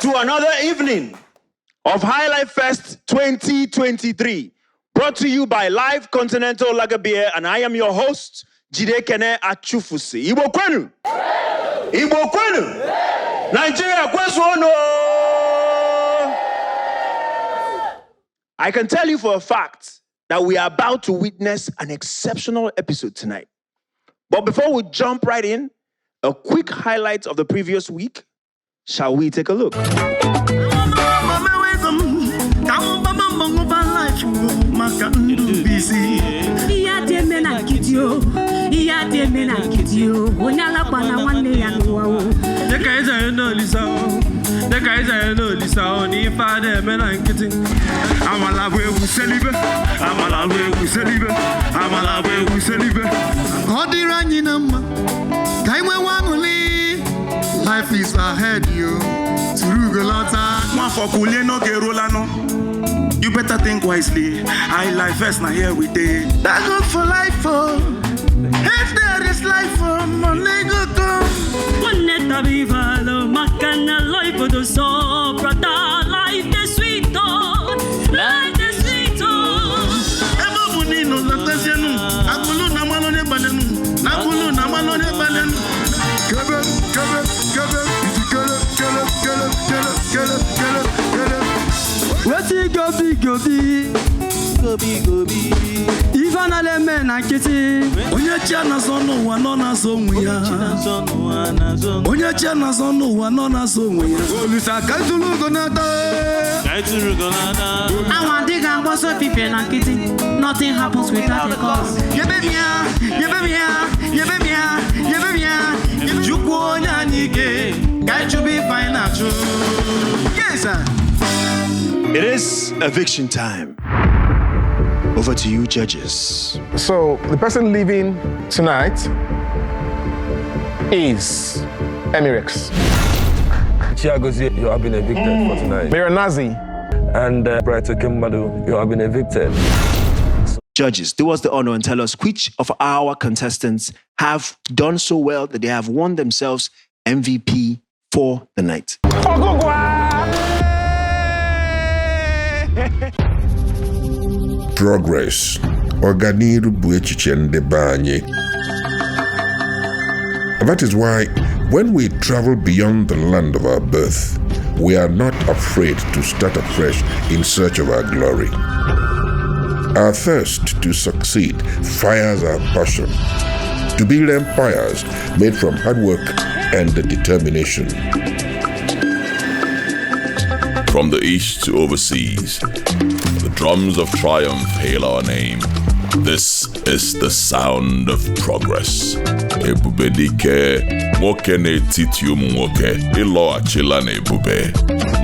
to another evening of High Life Fest 2023, brought to you by Live Continental Lager Beer, and I am your host, Jide Kene Achufusi. Igbo kwenu! Igbo kwenu! Nigeria kwesono! I can tell you for a fact that we are about to witness an exceptional episode tonight. But before we jump right in, a quick highlight of the previous week. Shall we take a look? Life is ahead, you. You better think wisely. High Life Fest now here we day. That's good for life, oh. If there is life, oh, money go come. One net of evil, makana life for the soul, brother. Life is sweet, oh. Life is sweet, oh. Eba bunino latasianu. Akulu na malone balenu. Nakulu na malone balenu. Kebe. What's it go be? Even all the men are kitty. Onye chana zono wa no na so nwa. Onye chana zono wa no na so nwa. Olusa kaitulu gonada. I want to go so people na kitty. Nothing happens without a cause. Yebemia. Jukwo nyanike. Guy to be financial. Yes, sir. It is eviction time. Over to you, judges. So, the person leaving tonight is Emirex. Chiagozie, you have been evicted for tonight. Miranazi. And Brighter Kimbadu, you have been evicted. Judges, do us the honor and tell us which of our contestants have done so well that they have won themselves MVP for the night. Progress. Ọganiru bụ echiche ndebe anyị. That is why, when we travel beyond the land of our birth, we are not afraid to start afresh in search of our glory. Our thirst to succeed fires our passion, to build empires made from hard work and determination. From the east to overseas, the drums of triumph hail our name. This is the sound of progress. Ebube dike, nwoke n'etiti ụmụ nwoke, ịlọghachila n'ebube.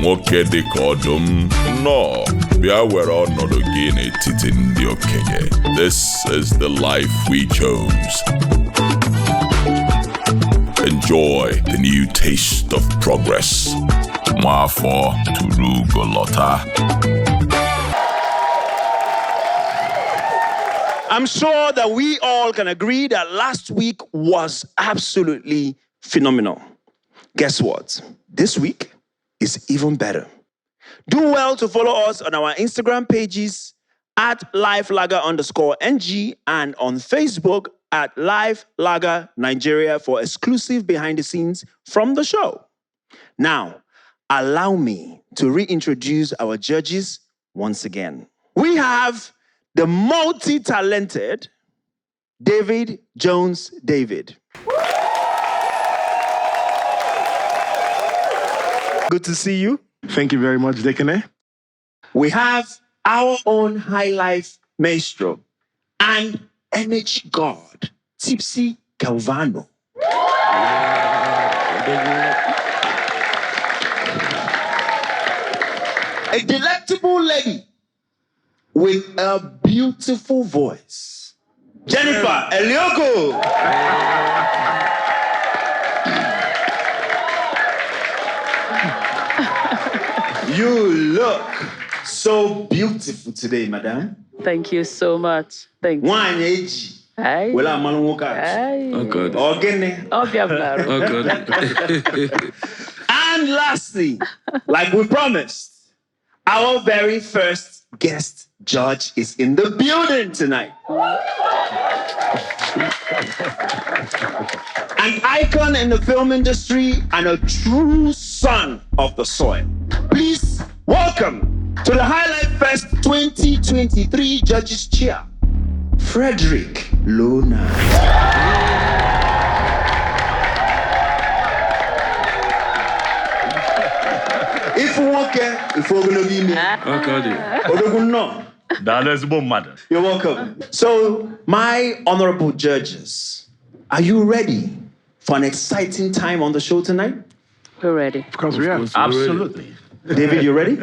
Nwoke dịka ọdụm, nnọọ, bịa were ọnọdụ gị n'etiti ndị okenye. This is the life we chose. Enjoy the new taste of progress. Mwafọ turu golota. I'm sure that we all can agree that last week was absolutely phenomenal. Guess what? This week is even better. Do well to follow us on our Instagram pages at @LifeLager_NG and on Facebook at @LifeLager Nigeria for exclusive behind the scenes from the show. Now, allow me to reintroduce our judges once again. We have the multi-talented David Jones David. Good to see you. Thank you very much, Dekene. We have our own High Life maestro and energy god, Tipsy Calvano. A delectable lady with a beautiful voice, Jennifer Elioko. You look so beautiful today, madam. Thank you so much. Thank you. One age. Hi. Well, I'm Hi. Oh, God. Organic. Oh, God. Oh, God. And lastly, like we promised, our very first guest judge is in the building tonight. An icon in the film industry and a true son of the soil. Please welcome to the Highlight Fest 2023 Judges Chair, Frederick Lona. If we're gonna be me. You're welcome. So, my honorable judges, are you ready for an exciting time on the show tonight? We're ready. Of course we are. Absolutely. David, you ready?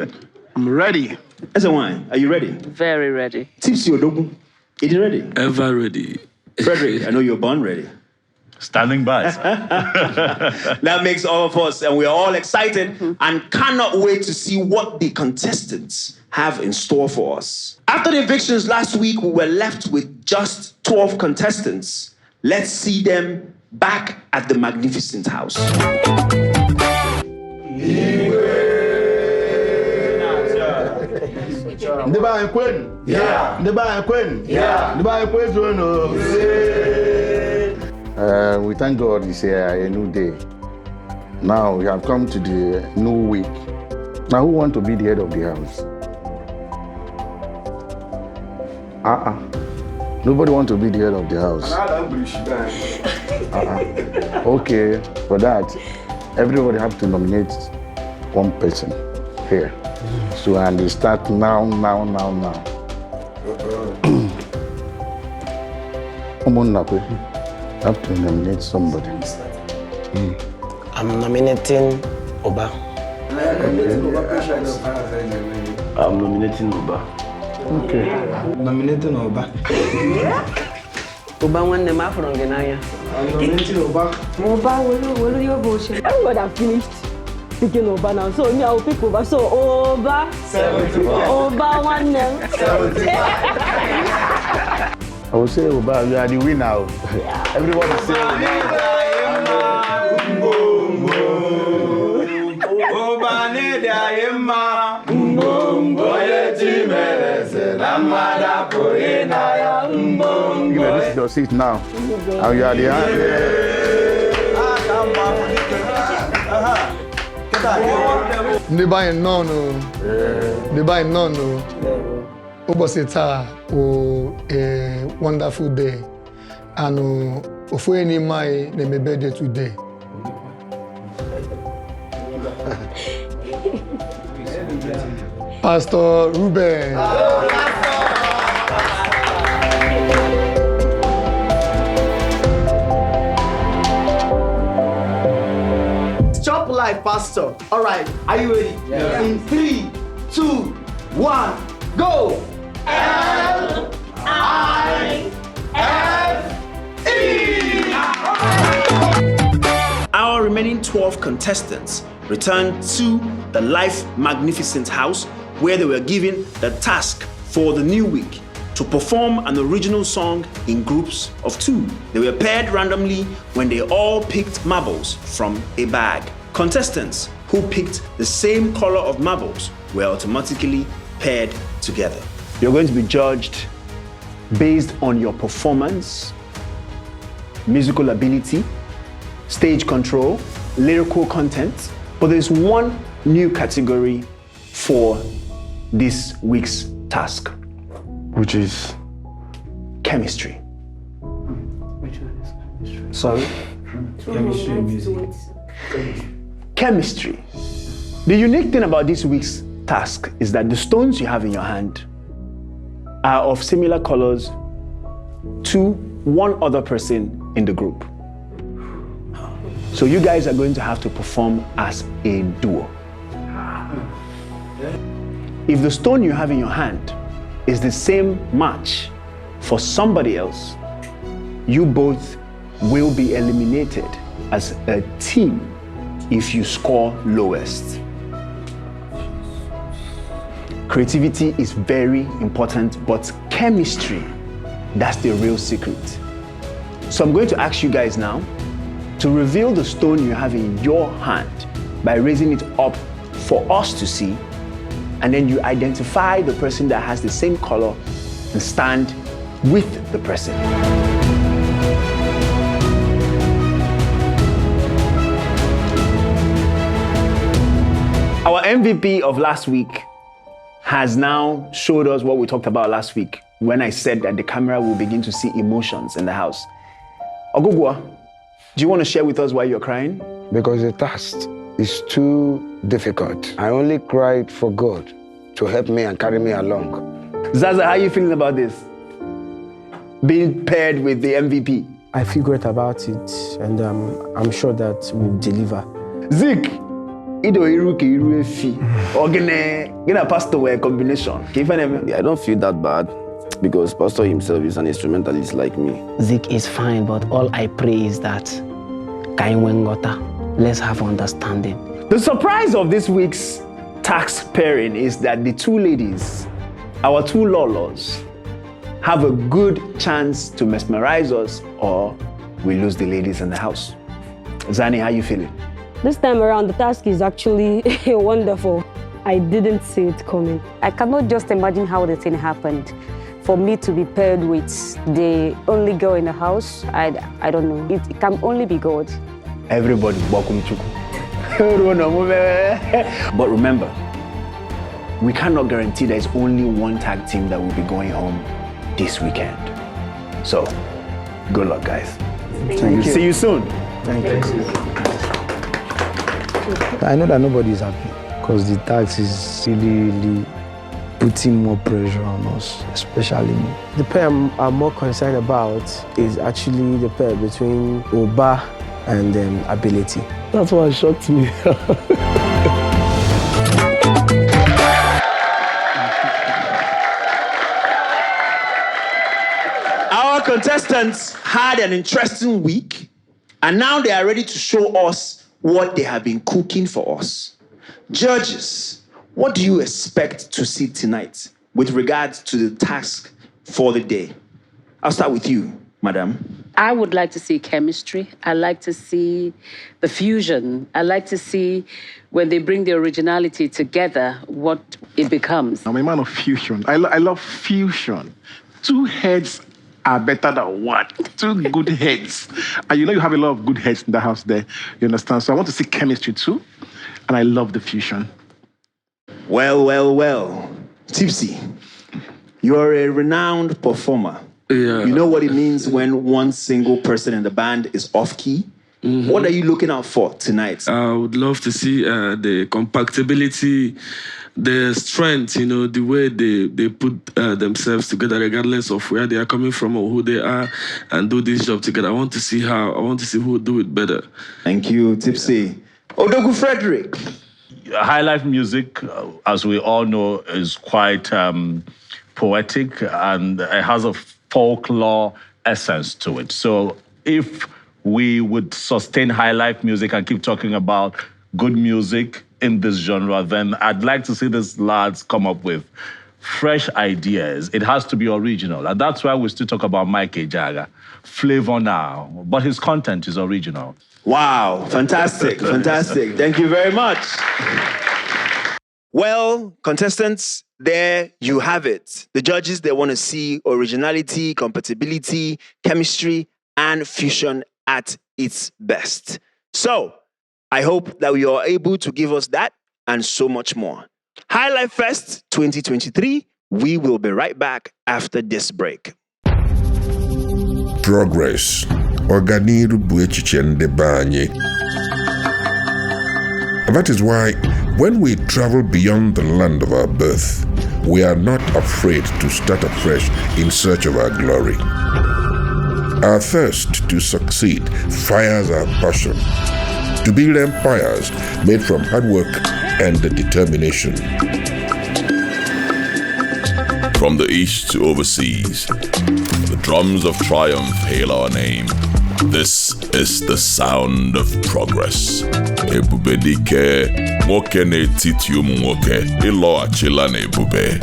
I'm ready. As a wine, are you ready? Very ready. Tipsy Odogun, are you ready? Ever ready. Frederick, I know you're born ready. Standing by. That makes all of us, and we're all excited and cannot wait to see what the contestants have in store for us. After the evictions last week, we were left with just 12 contestants. Let's see them back at the magnificent house. We thank God it's a new day. Now we have come to the new week. Now who want to be the head of the house? Nobody want to be the head of the house. Okay, for that, everybody have to nominate one person here. So and they start now. Have to nominate somebody. I'm nominating Oba. I'm nominating Oba. Okay. Nominating Oba. Oba one name from Genaya. I'm nominating Oba. Oba, will you vote? Everybody have finished picking Oba now. So me, I will pick Oba. So Oba. 74. Oba one name. 74. I will say Oba, you are the winner. Everybody say this is your seat now. And you are the Obosita, a wonderful day. And of any my name birthday today. Pastor Ruben. Stop life, Pastor. All right, are you ready? Yeah. In 3, 2, 1, go! L-I-F-E! Our remaining 12 contestants returned to the Life Magnificent house where they were given the task for the new week to perform an original song in groups of 2. They were paired randomly when they all picked marbles from a bag. Contestants who picked the same color of marbles were automatically paired together. You're going to be judged based on your performance, musical ability, stage control, lyrical content, but there's one new category for this week's task, which is chemistry. Which one is chemistry? Sorry? Chemistry and music. Chemistry. The unique thing about this week's task is that the stones you have in your hand are of similar colors to one other person in the group. So you guys are going to have to perform as a duo. If the stone you have in your hand is the same match for somebody else, you both will be eliminated as a team if you score lowest. Creativity is very important, but chemistry, that's the real secret. So I'm going to ask you guys now to reveal the stone you have in your hand by raising it up for us to see, and then you identify the person that has the same color and stand with the person. Our MVP of last week has now showed us what we talked about last week when I said that the camera will begin to see emotions in the house. Ogugwa, do you want to share with us why you're crying? Because the task is too difficult. I only cried for God to help me and carry me along. Zaza, how are you feeling about this? Being paired with the MVP. I feel great about it, and I'm sure that we'll deliver. Zik, Ido Iru ki Iru Efi. Or gonna pastor wear combination. I don't feel that bad because Pastor himself is an instrumentalist like me. Zik is fine, but all I pray is that let's have understanding. The surprise of this week's tax pairing is that the two ladies, our two lolos, have a good chance to mesmerize us, or we lose the ladies in the house. Zani, how you feeling? This time around, the task is actually wonderful. I didn't see it coming. I cannot just imagine how the thing happened. For me to be paired with the only girl in the house, I don't know. It can only be God. Everybody, welcome to. But remember, we cannot guarantee there's only one tag team that will be going home this weekend. So, good luck, guys. Thank you. See you soon. Thank you. I know that nobody is happy because the tax is really putting more pressure on us, especially me. The pair I'm more concerned about is actually the pair between Oba and Ability. That's what shocked me. Our contestants had an interesting week, and now they are ready to show us what they have been cooking for us. Judges, what do you expect to see tonight with regards to the task for the day? I'll start with you, madam. I would like to see chemistry. I like to see the fusion. I like to see when they bring the originality together, what it becomes. I'm a man of fusion. I love fusion. Two heads are better than one. Two good heads. And you have a lot of good heads in the house there. You understand? So I want to see chemistry too. And I love the fusion. Well. Tipsy, you're a renowned performer. Yeah. You know what it means when one single person in the band is off-key? Mm-hmm. What are you looking out for tonight? I would love to see the compactability, the strength, the way they put themselves together regardless of where they are coming from or who they are, and do this job together. I want to see who will do it better. Thank you, Tipsy. Odogu Frederick. High life music, as we all know, is quite poetic, and it has a folklore essence to it. So if we would sustain high life music and keep talking about good music in this genre, then I'd like to see these lads come up with fresh ideas. It has to be original. And that's why we still talk about Mike Ejaga. Flavor now, but his content is original. Wow, fantastic. Thank you very much. Well, contestants, there you have it. The judges, they want to see originality, compatibility, chemistry, and fusion at its best. So, I hope that you are able to give us that and so much more. High Life Fest 2023, we will be right back after this break. Progress. Ọganiru bụ echiche ndebe anyị. That is why, when we travel beyond the land of our birth, we are not afraid to start afresh in search of our glory. Our thirst to succeed fires our passion, to build empires made from hard work and determination. From the east to overseas, the drums of triumph hail our name. This is the sound of progress. Ebube dike, nwoke n'etiti ụmụ nwoke, ịlọghachila n'ebube.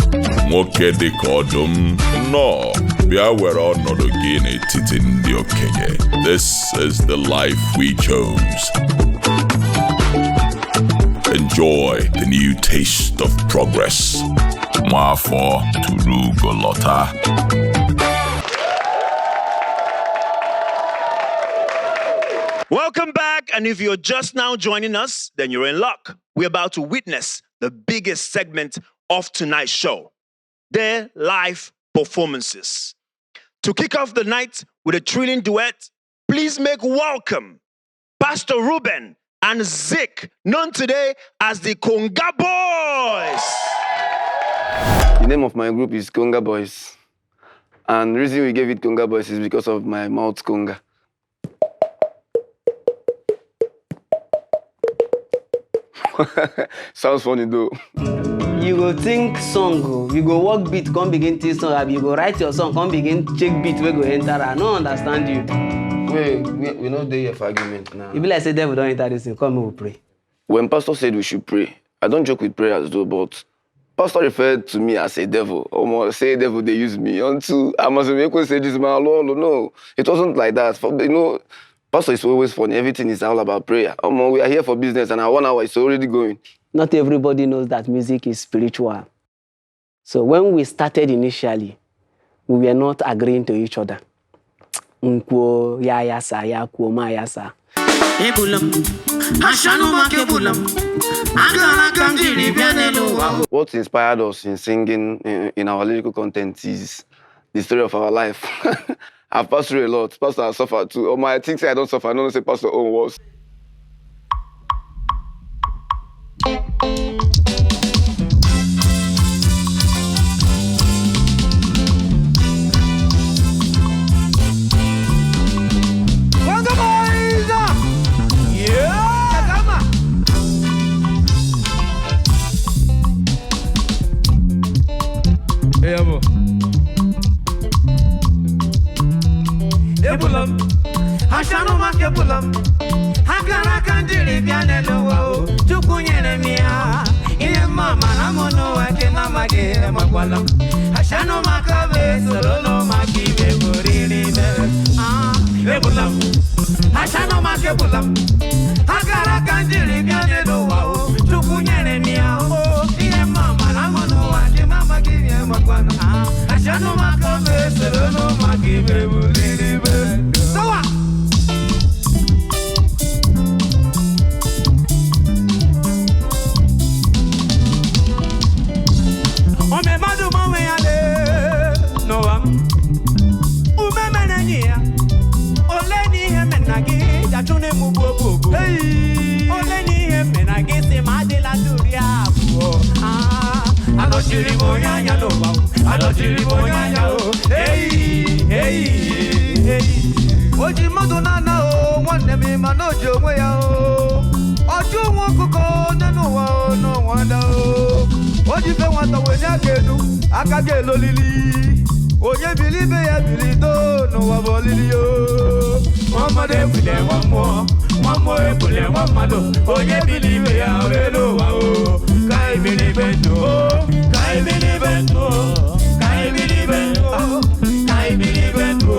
Nwoke dịka ọdụm, nnọọ, bịa were ọnọdụ gị n'etiti ndị okenye. This is the life we chose. enjoy the new taste of progress. Mwafo Tulu Golota. Welcome back, and if you're just now joining us, then you're in luck. We're about to witness the biggest segment of tonight's show, their live performances. To kick off the night with a thrilling duet, please make welcome Pastor Ruben and Zik, known today as the Conga Boys. The name of my group is Conga Boys. And the reason we gave it Conga Boys is because of my mouth conga. Sounds funny though. You go think song, you go work beat, come begin to song, you go write your song, come begin check beat, we go enter. I don't understand you. Wait, we not there for argument now. You be like say devil don't enter this thing, come we pray. When pastor said we should pray, I don't joke with prayers though, but pastor referred to me as a devil. Almost say devil they use me until I must make say this man Lord. No, it wasn't like that. You know, pastor is always funny. Everything is all about prayer. We are here for business, and our 1 hour is already going. Not everybody knows that music is spiritual. So when we started initially, we were not agreeing to each other. Unko ya yasa ya ko ma yasa. What inspired us in singing in our lyrical content is the story of our life. I've passed through a lot. Pastor has suffered too. I think I don't suffer. I don't say pastor own was. Ebulam, Hashano Makebulam, Hakara Kandiri Bianelo, Tukunyemia, in Mama Namono, I can Namage, Makwalam, Hashano Makabe, Solo Maki, Ebulam, Hashano Makebulam, Hakara Kandiri Bianelo, Tukunyemia, in Mama Namono, I can Namage, Makwalam, Hashano Makabe, Solo Maki, Oji Madonna na one me manojo we ya o. Oju won koko nenu wa no wonder o. Oji fe wan to we nya kedu akage lolili. Oye believe ya believe no wa bolili o. Mama de bule one more e bule one malo. Oye believe ya we no wa o. Kai believe no. Kai believe no. Kai believe no. Kai believe no.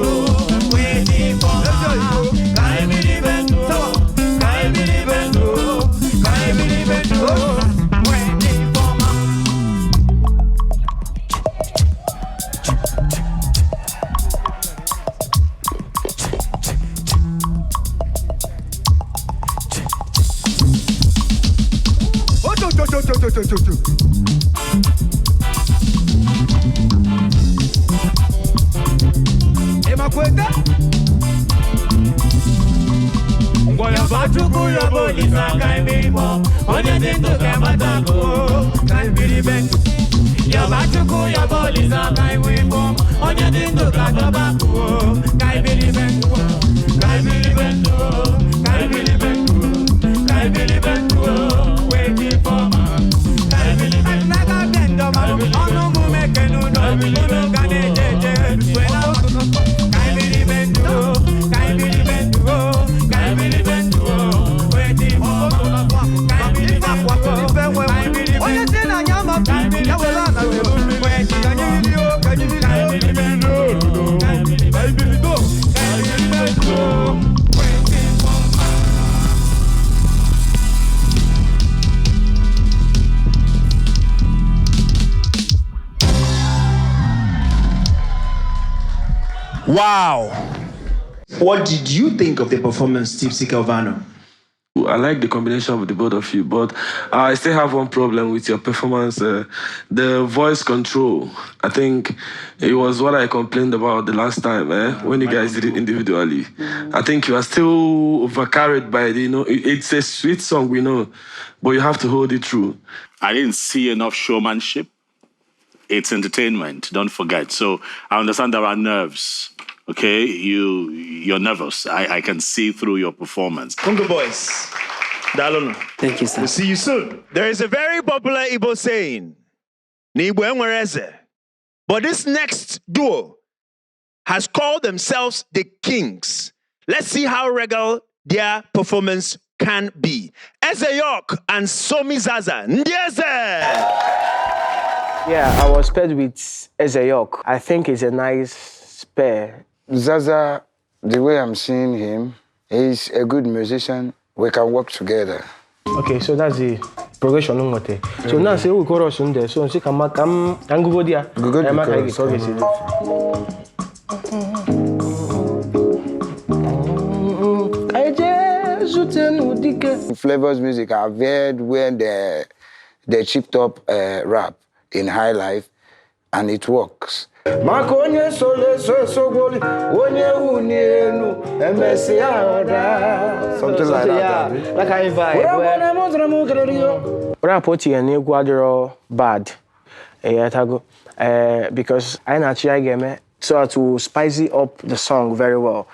Wow. What did you think of the performance, Steve Calvano? I like the combination of the both of you, but I still have one problem with your performance. The voice control. I think it was what I complained about the last time when you guys did it individually. I think you are still overcarried by the, it's a sweet song, we know, but you have to hold it true. I didn't see enough showmanship. It's entertainment, don't forget. So I understand there are nerves. Okay, you're nervous. I can see through your performance. Congo boys, Dalono. Thank you, sir. We'll see you soon. There is a very popular Igbo saying, "N'Igbo enwere eze." But this next duo has called themselves the Kings. Let's see how regal their performance can be. Eze York and Somi Zaza. Ndieze! Yeah, I was paired with Eze York. I think it's a nice pair. Zaza, the way I'm seeing him, he's a good musician. We can work together. Okay, so that's the progression. So now say we chorus on there. So come go there. Flavor's music, I've heard when they chipped up rap in high life, and it works. Something like that. Like I vibe. Rap bad. Because I naturally game so to spice up the song very well.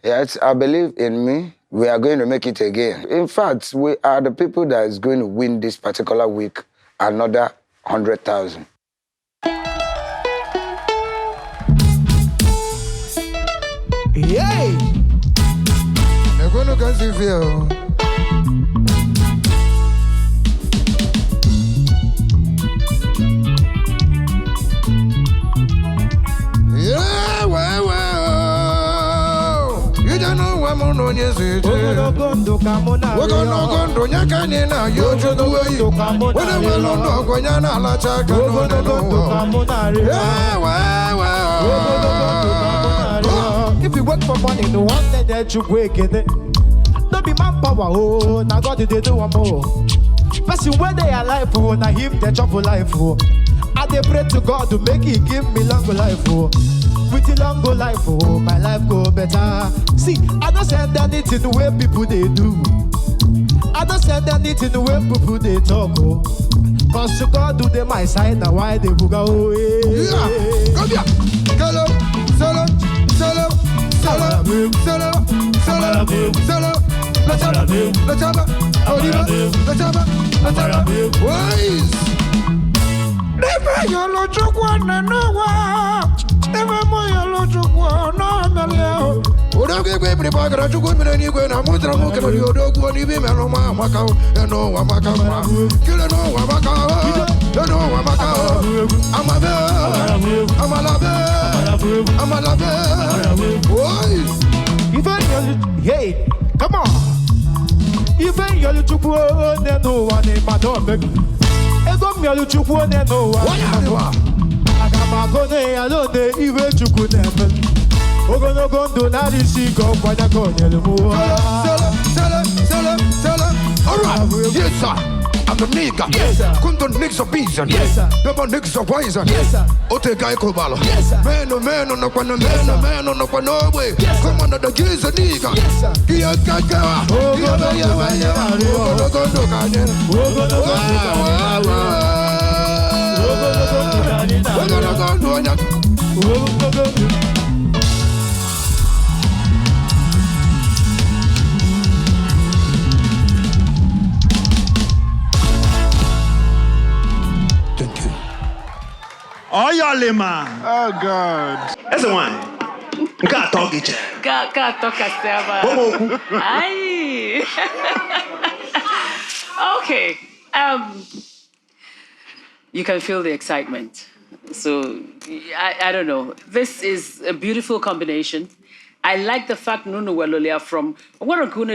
Yes, I believe in me. We are going to make it again. In fact, we are the people that is going to win this particular week another 100,000. Yay! I'm going to feel. Yeah, well. You don't know what I'm on your side. We're going to Yakanina, you're to the way you come. When I'm alone, when you're not like a if you work for money, no one that you wake in it. Don't be manpower, oh, now God did do one more. Person where they are life, oh, now him the job for life, oh. I they pray to God to make it give me long life, oh. With the long life, oh, my life go better. See, I don't send anything the way people they do. I don't send anything the way people they talk, oh. Cause to God do them my side, now why they go away. Yeah, come here. Solo, solo, solo, solo, solo, solo, solo. Let's have Wise. Never yellow choke one and no one. Never more yellow choke one, no man. Would I get baby bagger to go and you go and I'm with a look at your dog when you be Meloma, Macau, and no one Macau. Kill a no one Macau, you know what Macau. I'm a bear, I'm a lover, I'm a lover. Wise. Hey, come on. Even you're to go, no one in my dog. And don't me to go, no one. I got my gun, I don't know, even to go never. Ogono gondo na risi go kwanya konye mo. Sell. All right. Yes sir. I'm the nigga. Yes sir. Kunto niggas of beason. Yes sir. Double niggas of wisen. Yes sir. Ote guy kobalo. Yes sir. Man no kwano man no kwano way. Come on the gears a nigga. Yes sir. Kia kaka. Ogono gondo kanye. Ogono gondo. Oh, y'all lima. Oh, God. That's the one. Can't talk each other. Can't talk Aye. Okay. You can feel the excitement. So, I don't know. This is a beautiful combination. I like the fact no we're from what a good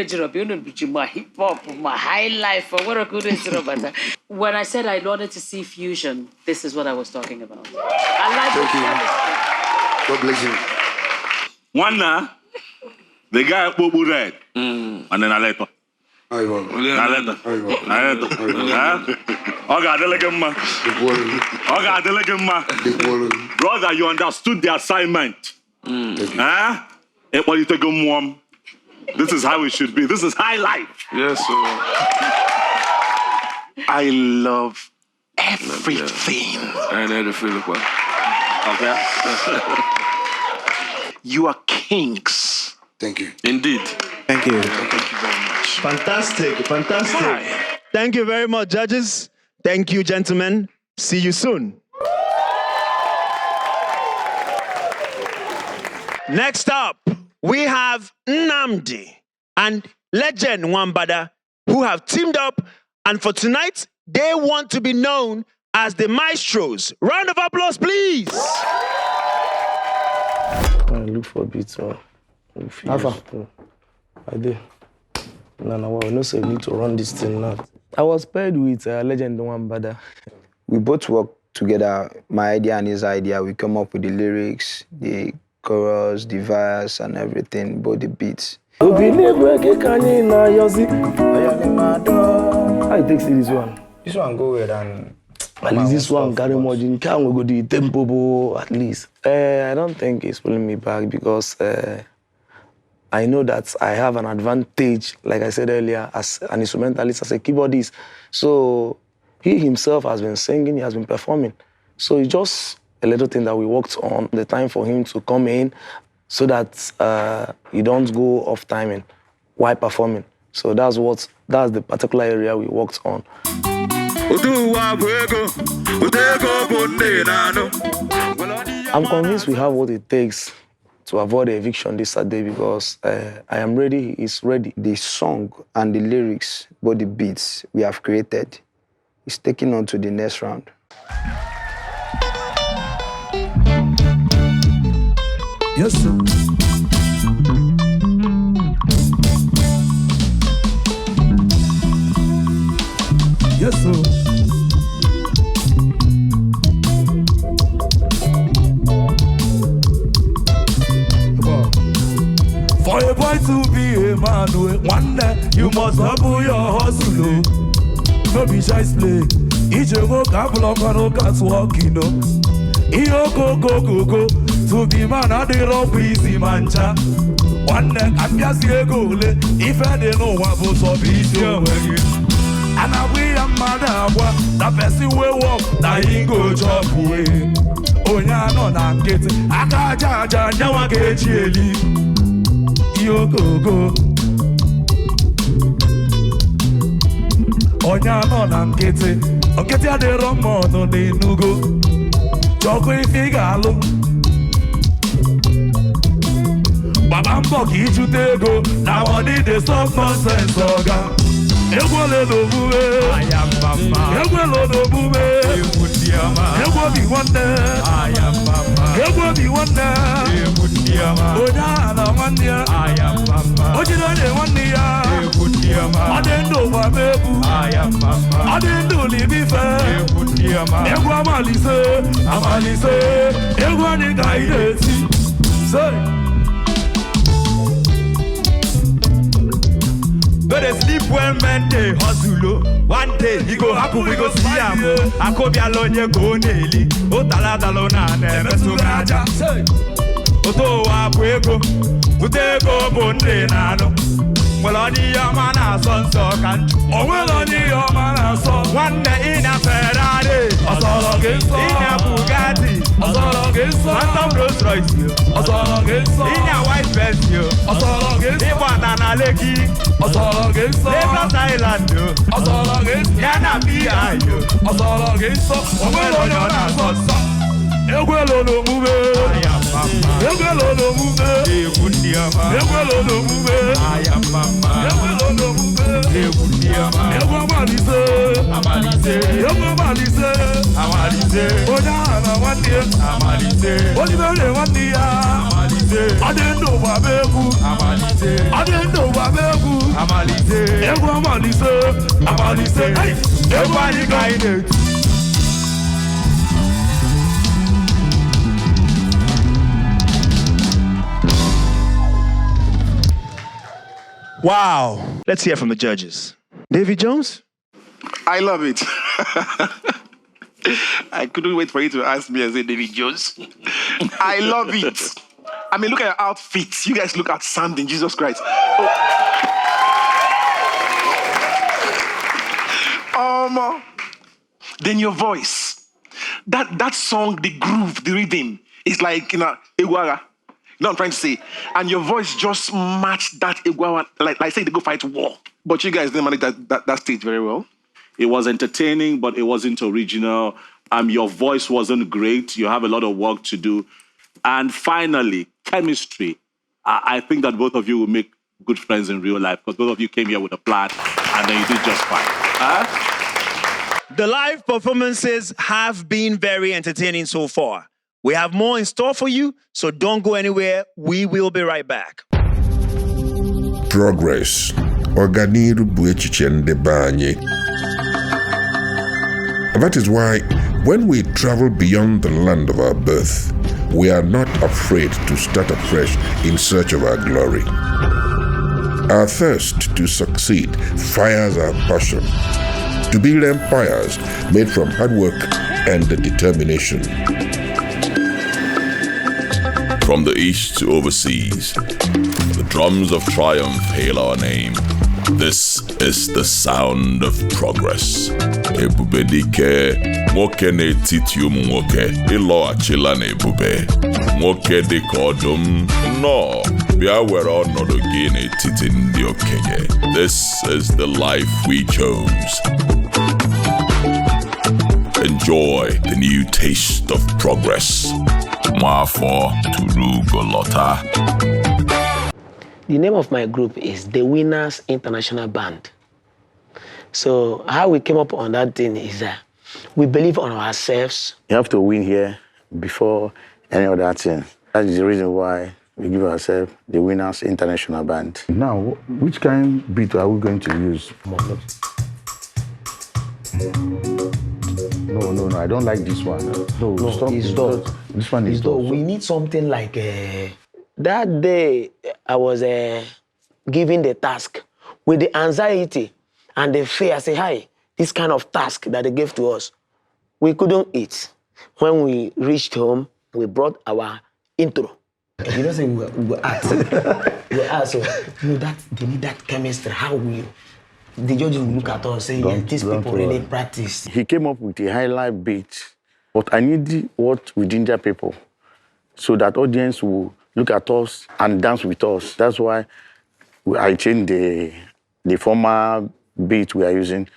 my hip hop, my high life, or what a good when I said I wanted to see fusion, this is what I was talking about. I like the God bless you. One the guy at Bobo Red, and then I let her. I let her. Brother, you understood the assignment. This is how it should be. This is high life. Yes, sir. I love everything. I know the feeling. Okay. You are kings. Thank you. Indeed. Thank you. Thank you very much. Fantastic, fantastic. Hi. Thank you very much, judges. Thank you, gentlemen. See you soon. Next up, we have Nnamdi and Legend Nwambada, who have teamed up, and for tonight, they want to be known as the Maestros. Round of applause, please. I look for beats or Alpha. I did. No, say we need to run this thing now. I was paired with Legend Nwambada. We both worked together, my idea and his idea. We come up with the lyrics, the chorus, the verse, and everything, both the beats. How you take see this one? This one go with and at least this one carry more in can we go the tempo at least. I don't think it's pulling me back because I know that I have an advantage, like I said earlier, as an instrumentalist, as a keyboardist. So he himself has been singing, he has been performing. So it's just a little thing that we worked on, the time for him to come in so that he don't go off timing while performing. So that's the particular area we worked on. I'm convinced we have what it takes to avoid the eviction this Saturday because I am ready, he's ready. The song and the lyrics, both the beats we have created, is taking on to the next round. Yes, sir. Yes, sir. For a boy to be a man, one day you must double your hustle. No be shy play. Each go couple no cats walk, you know. Go. To be man, I did rock easy mancha. One day I'm just a goal. If I didn't know what was so busy, and I we am mad that person will walk, that he go job away. Oh, yeah, no, I'm getting. I can't judge, now I get you. Yo go. Oh, yeah, no, I'm getting. I'm getting the wrong one, no, they no go. Chocolate figure. Baba Mbok, you take go. Now I need the soft nonsense, Oga. I am Mama. I but they sleep when men they hustle. One day he go happen, we go see him. I could be alone, you go nearly. O taladalona, never so raja. Oto wa puego, utego bonde nano. Well, on your man, son, so can. Oh, well, on your man, son. One day in a Ferrari, a solo against in a Bugatti, a solo against Phantom Rolls Royce, a solo against in a white vest, a solo against Iwana Leki, a solo against Lagos Island, a solo against Yana P.I., a solo against oh, well, on your man, son. Eguelo no move, Eguelo no move, Eguelo no move, Eguelo no move, Eguamalise, Amalise, Oya na one day, Amalise, Olivere one day, Amalise, I didn't know Babeku, Amalise. I didn't know Babeku, Amalise. Everyone Amalise, Amalise. Hey, everybody guided. Wow. Let's hear from the judges. David Jones? I love it. I couldn't wait for you to ask me and say David Jones. I love it. I mean, look at your outfits. You guys look outstanding, Jesus Christ. Then your voice. That song, the groove, the rhythm, is like, Iguara. You know what I'm trying to say? And your voice just matched that Iguara, like say they go fight war. But you guys didn't manage that stage very well. It was entertaining, but it wasn't original. Your voice wasn't great. You have a lot of work to do. And finally, chemistry. I think that both of you will make good friends in real life because both of you came here with a plan and then you did just fine. The live performances have been very entertaining so far. We have more in store for you, so don't go anywhere. We will be right back. Progress. Ọganiru bụ echiche ndị be anyị. That is why, when we travel beyond the land of our birth, we are not afraid to start afresh in search of our glory. Our thirst to succeed fires our passion to build empires made from hard work and determination. From the east to overseas, the drums of triumph hail our name. This is the sound of progress. Ebube dike, nwoke n'etiti ụmụ nwoke, ịlọghachila n'ebube. Nwoke dịka ọdụm, nnọọ, bịa were ọnọdụ gị n'etiti ndị okenye. This is the life we chose. Enjoy the new taste of progress. Mwafọ turu golota. The name of my group is The Winners International Band. So how we came up on that thing is that we believe on ourselves. You have to win here before any other thing. That is the reason why we give ourselves The Winners International Band. Now, which kind of beat are we going to use? No, I don't like this one. No, stop. It's dog. This one is dog. We need something like that day I was given the task with the anxiety and the fear. I say, hi, this kind of task that they gave to us, we couldn't eat. When we reached home, we brought our intro. You know, say we asked. We asked, they need that chemistry. How will the judges will look at us and say, yes, these people really practice. He came up with a highlight beat, but I need what we ginger people so that audience will look at us and dance with us. That's why I changed the former beat we are using.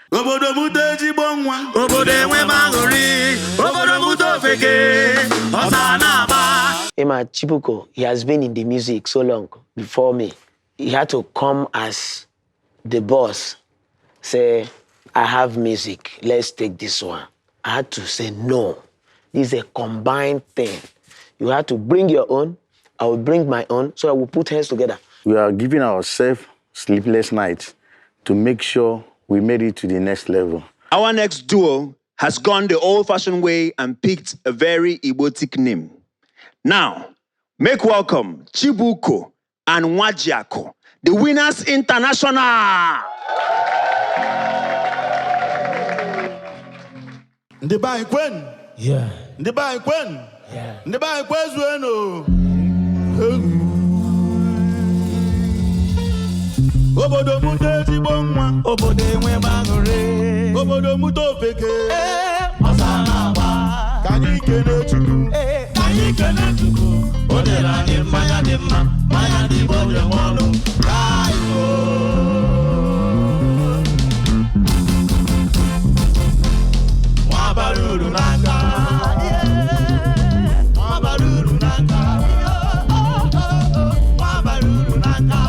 Emma Chibuko, he has been in the music so long before me. He had to come as the boss, say, I have music, let's take this one. I had to say, no, this is a combined thing. You have to bring your own, I will bring my own, so I will put hands together. We are giving ourselves sleepless nights to make sure we made it to the next level. Our next duo has gone the old-fashioned way and picked a very Igbotic name. Now, make welcome Chibuko and Nwajiako, the Winners International. The buy Gwen. Yeah. The buy Gwen. Yeah. The buy Gwen. Obodo muto ti bonwa, obodo enwe mangore, obodo muto feke, osana ba, kanyi kene chuku, odela ni manya di boje monu, raibo. Mwabaruru nanga, mwabaruru nanga, mwabaruru nanga.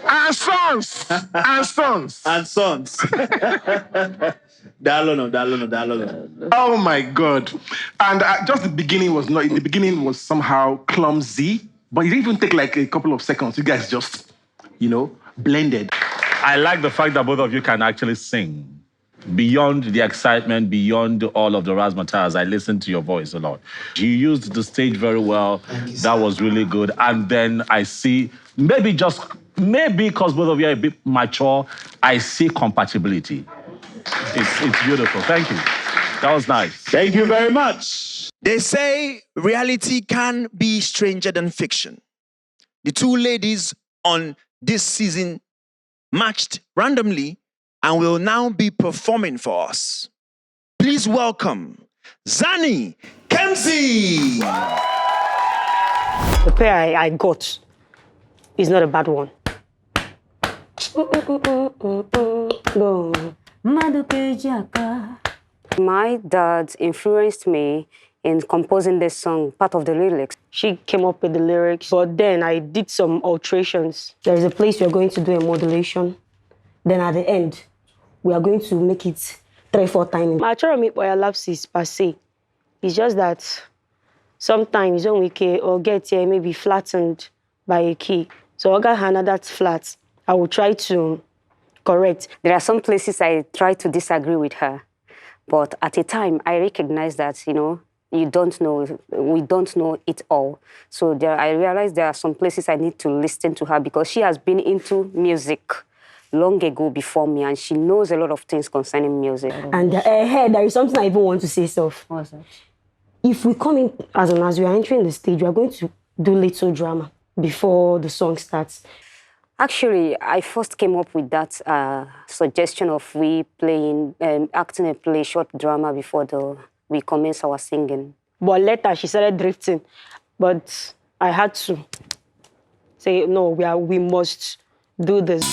And sons. And sons. And sons. Dalono. Oh my God. And just the beginning was somehow clumsy, but it didn't even take like a couple of seconds. You guys just, blended. I like the fact that both of you can actually sing. Beyond the excitement, beyond all of the razzmatazz, I listened to your voice a lot. You used the stage very well. That was really good. And then I see, maybe because both of you are a bit mature, I see compatibility. It's beautiful. Thank you. That was nice. Thank you very much. They say reality can be stranger than fiction. The two ladies on this season matched randomly and will now be performing for us. Please welcome Zani Kemsi. The pair I got is not a bad one. My dad influenced me in composing this song, part of the lyrics. She came up with the lyrics, but then I did some alterations. There is a place we are going to do a modulation. Then at the end, we are going to make it 3-4 times. My lapses per se. It's just that sometimes when we can or get here maybe flattened by a key. So I got another flat. I will try to correct. There are some places I try to disagree with her, but at a time I recognize that, we don't know it all. So I realized there are some places I need to listen to her because she has been into music long ago before me, and she knows a lot of things concerning music. And there is something I even want to say, Soph. What's that? If we come in, as we are entering the stage, we are going to do little drama before the song starts. Actually, I first came up with that suggestion of we acting a play short drama before we commence our singing. But later she started drifting. But I had to say, no, we must do this.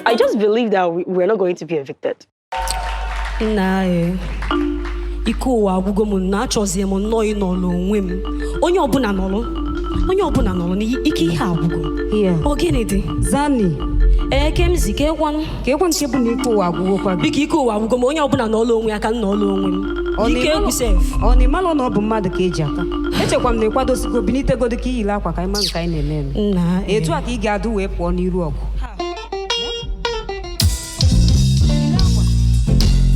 I just believe that we're not going to be evicted. Iko wa agugo mu na achozie mu no inolo onwe m onye obuna nolo ni iki ha agugo ogene di Zani Kemsi kekwan ke bu na iko wa agugo kwa biki iko wa agugo mu onye obuna nolo onwe aka nolo onwe m ike egwu sef oni malo na obu mmadu ka eji aka echekwa m na ikwadosigo binitego dị ka iyile akwa ka ịma nke anyị na-eme na etu a ka ị ga-adụ wee pụọ n'iru ọgụ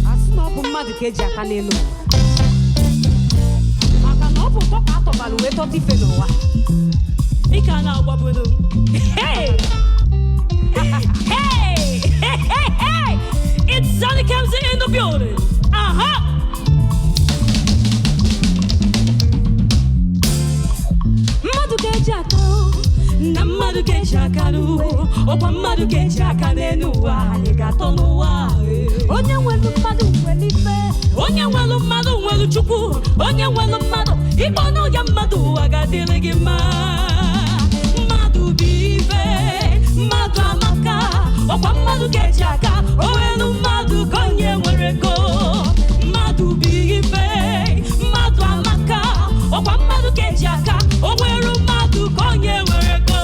asị na ọ bụ mmadụ ka eji aka n'elu maka na ọ bụ ụtọ ka atọbalụ wee tọta ife n'ụwa ike a na-agwabodo hey it's Zani Kemsi in the building. Namadu ke chakalu okwa madu ke chakanenu wa yegatonu wa onye nwelu mmadụ nwelu ife onye nwelu mmadụ nwelu chukwu onye nwelu mmadụ ikponu ya mmadụ agadịrị gị mma mmadụ bi ife mmadụ amaka okwa mmadụ ke chaka owelu mmadụ konye nwere go mmadụ bi ife mmadụ amaka okwa mmadụ ke chaka owelu mmadụ konye nwere go.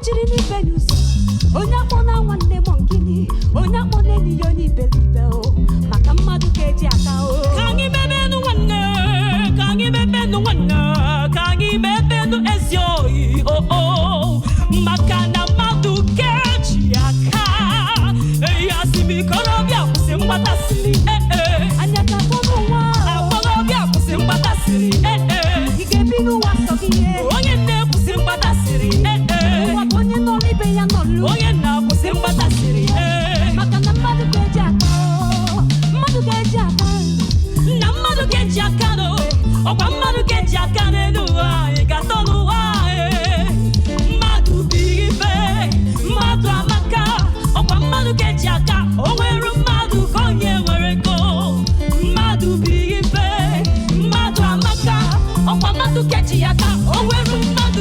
Chiri ni Venus, onya kona nwanne mo nkini, onya kona ni yo ni believe o, maka mmadu keji aka o. Kangi bebe no wanna, kangi bebe no ezio oh, maka na mmadu keji aka. Yasimi korobia kusimbata siri anya ka kono wa, korobia kusimbata siri ikebinu wasokiye, onye ne kusimbata siri onye na kusimbata siri maka na mmadu keji aka na mmadu keji aka no okwa mmadu keji aka n'elu anyị gatọnụ mmadu bi ife mmadu amaka okwa mmadu keji aka o nwere mmadu ka onye nwere go mmadu bi ife mmadu amaka okwa mmadu keji aka o nwere mmadu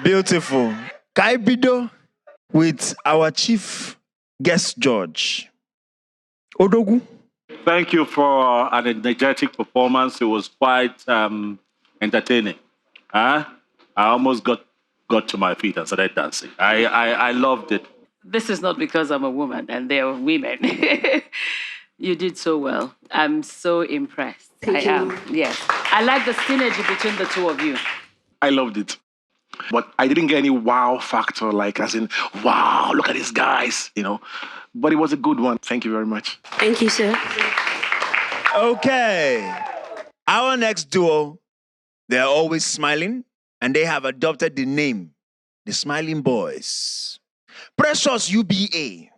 Beautiful. Kaibido with our chief guest judge. Odogu. Thank you for an energetic performance. It was quite entertaining. I almost got to my feet and started dancing. I loved it. This is not because I'm a woman and they're women. You did so well. I'm so impressed. Thank I you. am. Yes. I like the synergy between the two of you. I loved it. But I didn't get any wow factor, like as in, wow, look at these guys, you know. But it was a good one. Thank you very much. Thank you, sir. Okay. Our next duo, they're always smiling, and they have adopted the name, the Smiling Boys. Precious UBA,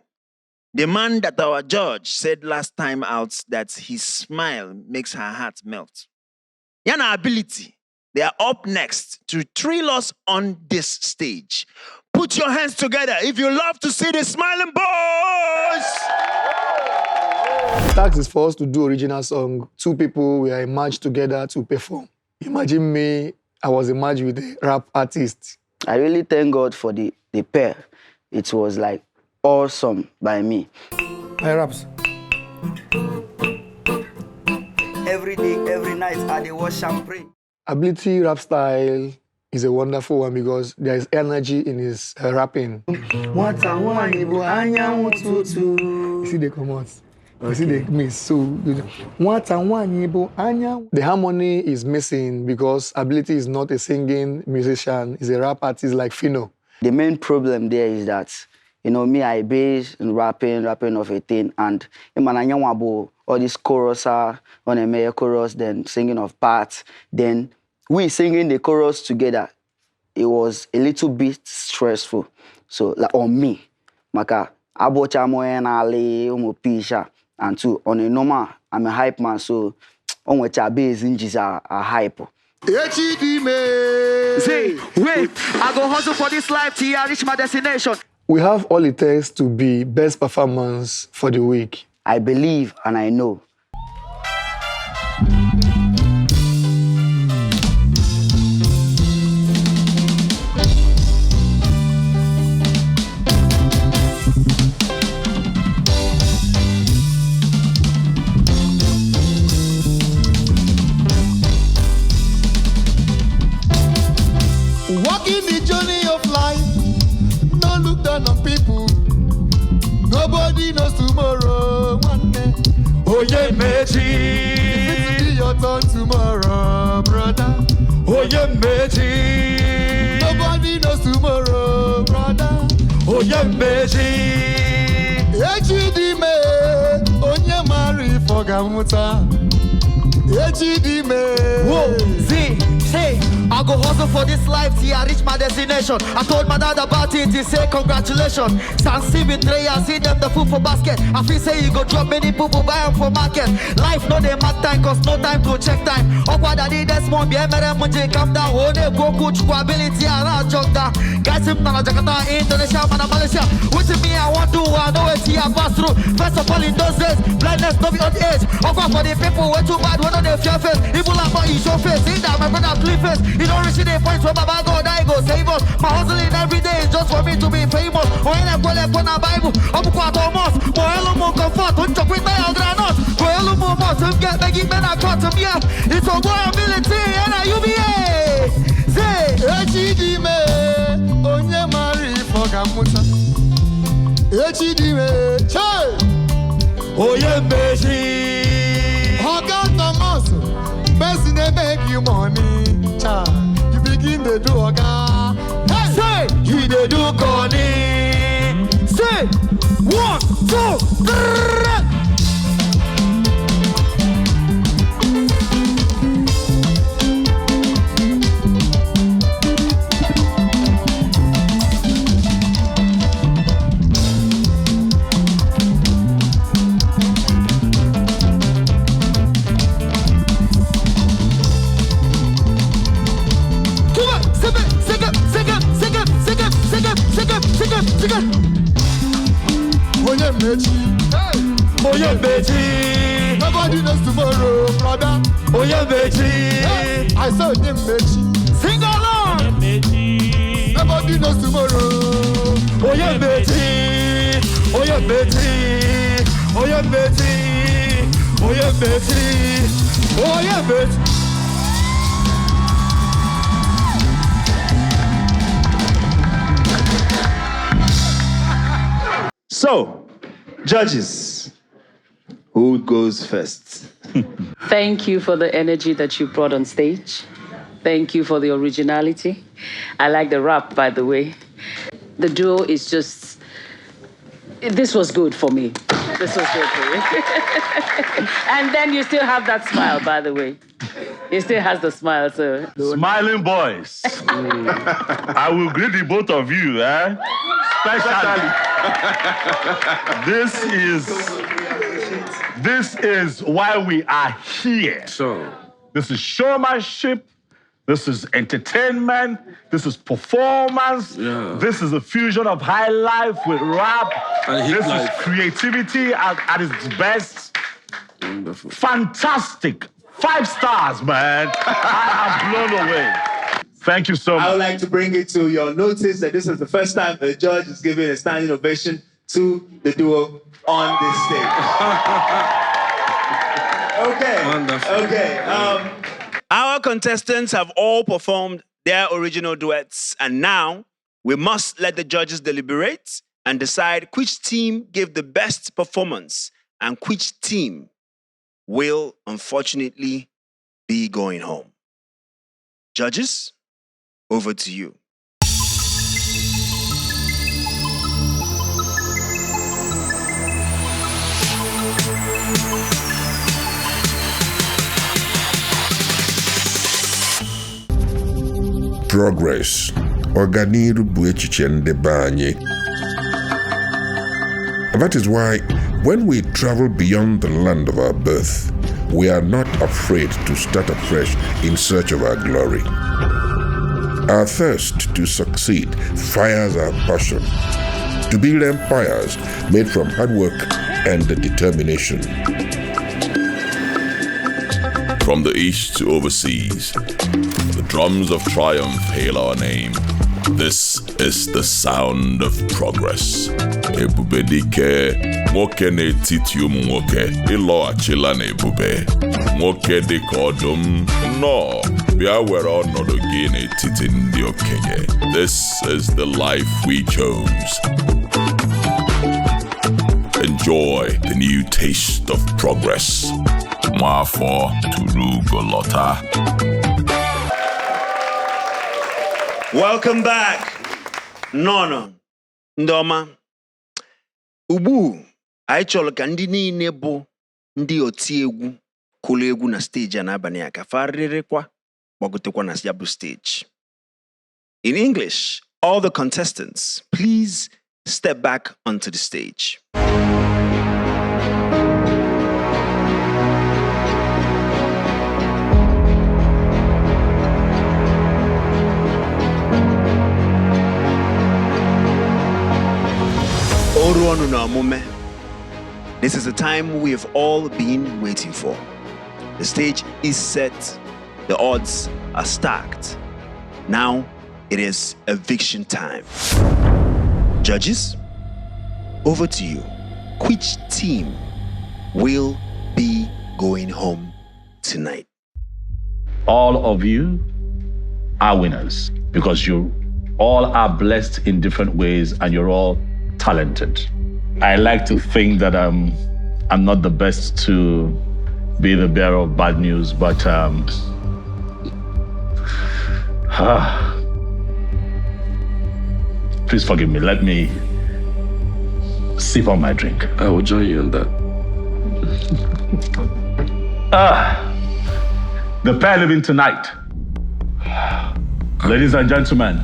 the man that our judge said last time out that his smile makes her heart melt. Yana Ability. They are up next to thrill us on this stage. Put your hands together if you love to see the Smiling Boys. The task is for us to do original song. Two people, we are merged together to perform. Imagine me, I was merged with a rap artist. I really thank God for the pair. It was like awesome by me. My raps. Every day, every night, I dey wash and pray. Ability rap style is a wonderful one because there is energy in his rapping. You see they come out. You see they miss. So the harmony is missing because Ability is not a singing musician, he's a rap artist like Fino. The main problem there is that, you know, me, I base in rapping of a thing, and all these chorus are on a major chorus, then singing of parts, then we singing the chorus together. It was a little bit stressful. So like on me, maka abocha mo ali umo pisha, and two on a normal, I'm a hype man, so on which I base injis are hype. Say, wait, I go hustle for this life till I reach my destination. We have all it takes to be best performance for the week. I believe and I know. Walking the journey of life, don't look down on people. Nobody knows tomorrow. One day, oh yeah, Meji. It's be your turn tomorrow, brother. Oh yeah, Meji. Nobody knows tomorrow, brother. Oh yeah, Meji. Echidime, onye mari for gamuta. Echidime. Whoa, see, say, I go hustle for this life till I reach my destination. I told my dad about it, he say congratulations. Sansi betray, I see them the food for basket. I feel say you go drop many people buy them for market. Life no dey mad time, cause no time to check time. Okwa daddy this one, be emere munje calm down. Oh ne go coach ability and I jog down. Guys him na Jakarta, Indonesia, man Malaysia. With me I want to, I know it's here I pass through. First of all in those days, blindness no be on age. Okwa for the people way too bad, we know they fear face. People like my show face, see that my brother clean face. You don't reach the point where Baba God I go save us. My hustling every day is just for me to be famous. When I go left on a Bible, I'm quite almost. Boy, hello, more comfort. Don't you quit my old granite. Boy, hello, more more. So get me, give me a cut to me. It's a boy ability and a UBA. Say, Echidime, onye mari for gamuta. Echidime, che. Oye, Meji. Oga Thomas, person they make you money. You begin to do oga. Hey, say you dey do corny. Say 1, 2, 3. Nobody knows tomorrow, brother. Hey, I saw him, sing along. Nobody knows tomorrow. So, judges, who goes first? Thank you for the energy that you brought on stage. Thank you for the originality. I like the rap, by the way. The duo is just, this was good for me. This was good for me. And then you still have that smile, by the way. He still has the smile, so. Smiling boys. I will greet the both of you, Especially. This is why we are here. So, this is showmanship. This is entertainment. This is performance. Yeah. This is a fusion of high life with rap. And this life. is creativity at its best. Wonderful. Fantastic. 5 stars, man. I am blown away. Thank you so much. I would like to bring it to your notice that this is the first time a judge is giving a standing ovation to the duo on this stage. Okay. Wonderful. Okay. Our contestants have all performed their original duets, and now we must let the judges deliberate and decide which team gave the best performance and which team will, unfortunately, be going home. Judges, over to you. Progress. Ọganiru bụ echiche ndị be anyị. That is why, when we travel beyond the land of our birth, we are not afraid to start afresh in search of our glory. Our thirst to succeed fires our passion, to build empires made from hard work and determination. From the east to overseas, the drums of triumph hail our name. This is the sound of progress. Ebube dike, nwoke n'etiti ụmụ nwoke, ịlọghachila n'ebube. Nwoke dịka ọdụm, nnọọ, bịa were ọnọdụ gị n'etiti ndị okenye. This is the life we chose. Enjoy the new taste of progress. Mwafọ turu golota. Welcome back. Nono. Ndoma. Ugbu, anyị chọrọ ka ndị niile bụ ndị oti egwu kụrụ egwu na stage n'abalị a ka farịrịkwa gbagotekwa na ya bụ stage. In English, all the contestants, please step back onto the stage. This is the time we have all been waiting for. The stage is set. The odds are stacked. Now it is eviction time. Judges, over to you. Which team will be going home tonight? All of you are winners because you all are blessed in different ways and you're all talented. I like to think that I'm not the best to be the bearer of bad news, but Please forgive me. Let me sip on my drink. I will join you on that. The pair living tonight. Ladies and gentlemen,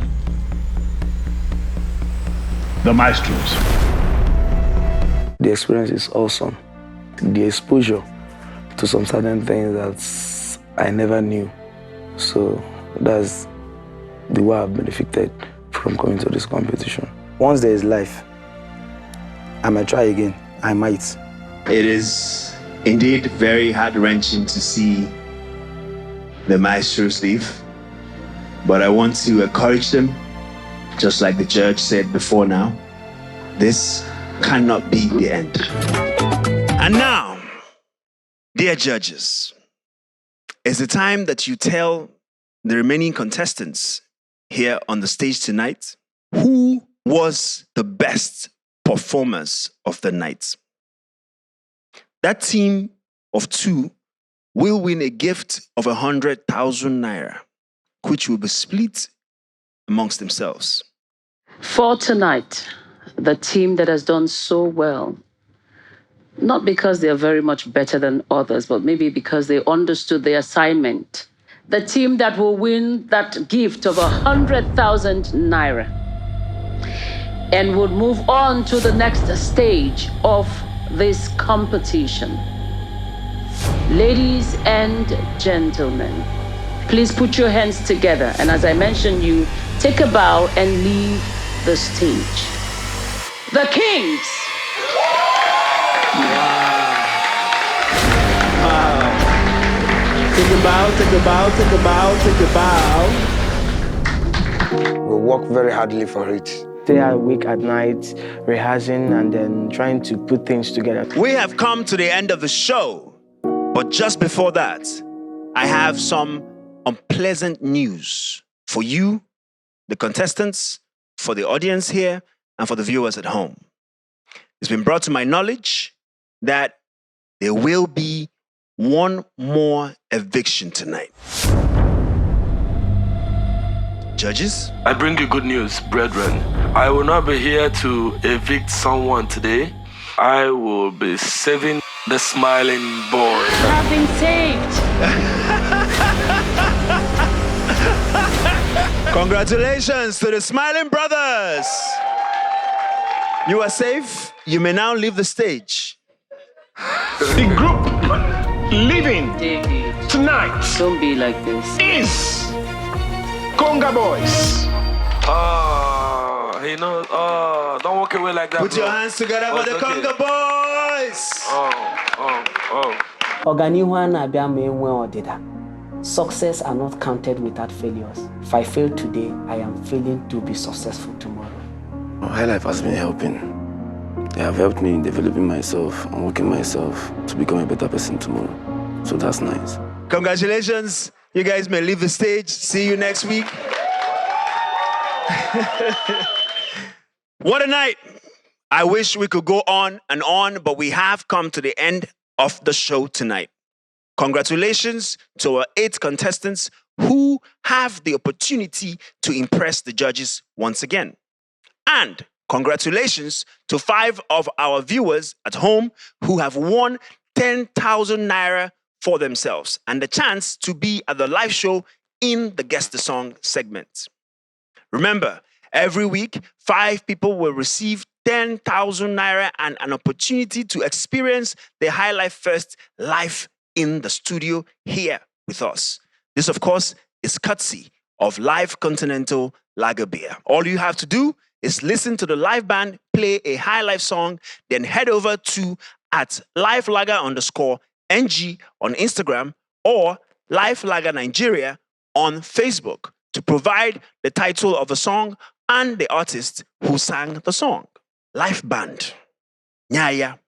the maestros. The experience is awesome. The exposure to some certain things that I never knew. So that's the way I've benefited from coming to this competition. Once there is life, I might try again. I might. It is indeed very heart-wrenching to see the maestros leave, but I want to encourage them, just like the judge said before now, this cannot be the end. And now, dear judges, it's the time that you tell the remaining contestants here on the stage tonight who was the best performers of the night. That team of two will win a gift of 100,000 naira, which will be split amongst themselves. For tonight, the team that has done so well, not because they are very much better than others, but maybe because they understood the assignment. The team that will win that gift of 100,000 naira and would move on to the next stage of this competition. Ladies and gentlemen, please put your hands together. And as I mentioned, you take a bow and leave the stage. The Kings. Take a bow, take a bow, take a bow, take a bow. We work very hardly for it. Stay awake at night, rehearsing and then trying to put things together. We have come to the end of the show, but just before that, I have some unpleasant news for you, the contestants, for the audience here, and for the viewers at home. It's been brought to my knowledge that there will be one more eviction tonight. Judges? I bring you good news, brethren. I will not be here to evict someone today. I will be saving the smiling boy. Have been saved. Congratulations to the Smiling Brothers. You are safe. You may now leave the stage. The group leaving tonight. Don't be like this. Is Conga Boys. He knows. Don't walk away like that. Put your hands together for the Conga Boys. Ọganihu a na-abịa ma enwe ọdịda. Success are not counted without failures. If I fail today, I am failing to be successful tomorrow. High life has been helping. They have helped me in developing myself and working myself to become a better person tomorrow. So that's nice. Congratulations. You guys may leave the stage. See you next week. What a night. I wish we could go on and on, but we have come to the end of the show tonight. Congratulations to our 8 contestants who have the opportunity to impress the judges once again. And congratulations to 5 of our viewers at home who have won 10,000 naira for themselves and the chance to be at the live show in the Guess the Song segment. Remember, every week, 5 people will receive 10,000 naira and an opportunity to experience the High Life First live in the studio here with us. This, of course, is courtesy of Live Continental Lager Beer. All you have to do is listen to the live band play a High Life song, then head over to @LiveLager_NG on Instagram or Live Lager Nigeria on Facebook to provide the title of the song and the artist who sang the song. Live band. Nyaya.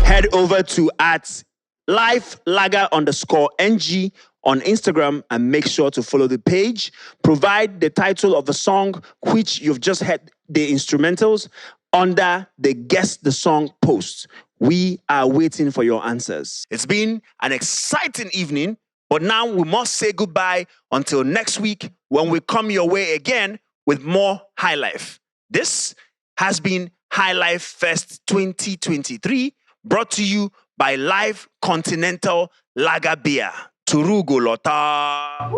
Head over to @LiveLager_NG on Instagram and make sure to follow the page. Provide the title of the song which you've just heard the instrumentals under the Guess the Song post. We are waiting for your answers. It's been an exciting evening, but now we must say goodbye until next week when we come your way again with more High Life. This has been High Life Fest 2023, brought to you by Live Continental Lager Beer. Turugolota.